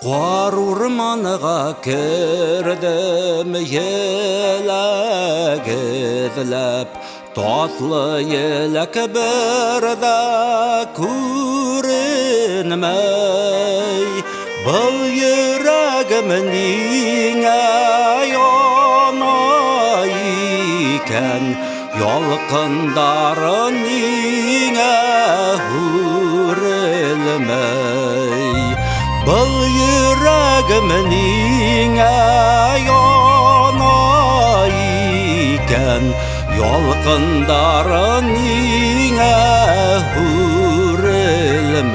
Қуар ұрманыға кірдім еләк ізләп, татлы еләк бірді көрінмей. Бұл жүрегімнің аяна екен, ялқындары неңе хүрілмей. Бұл жүрегімнің аяна екен, ялқындары неңе хүрілмей.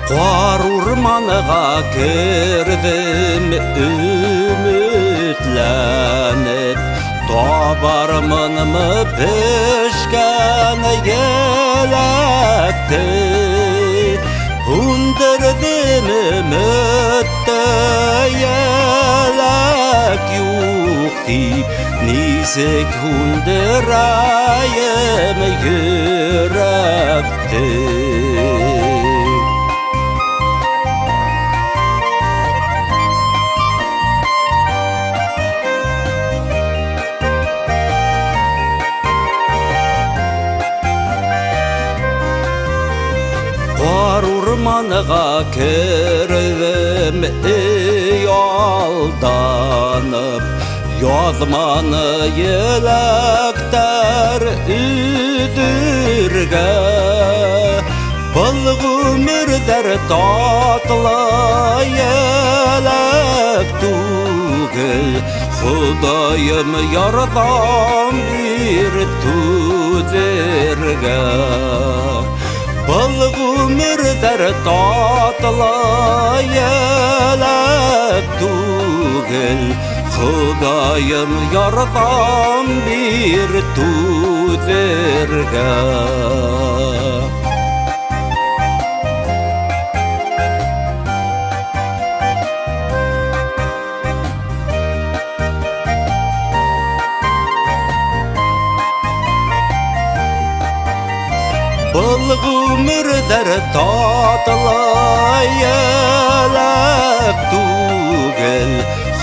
Қуар ұрманыға кірдім үмітленіп, табармын пішкен еләкті. Үндірдім үмітті еләк юқ дейп, несек үндірайым жүректі. Қуар ұрманыға кірдім алданып, язманы еләктер үдірге. Бұл ғүмірдер татлы еләк түгіл, Құдайым ярдан бір түзерге. Бұл ғүмірдер татлы еләк түгіл, Құдайым ярдан бір түзерге. Бұл ғүмірдер татлы еләк түгіл,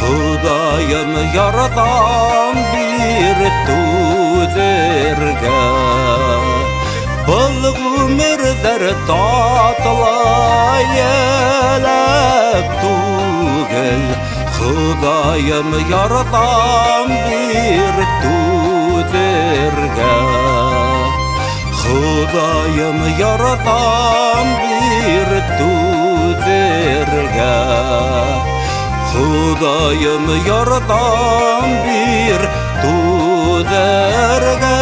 Құдайым ярдан бір түзерге. Бұл ғүмірдер татлы еләк түгіл, Құдайым ярдан бір түзерге. Құдайым ярдан бір түзерге. Құдайым ярдан бір түзерге.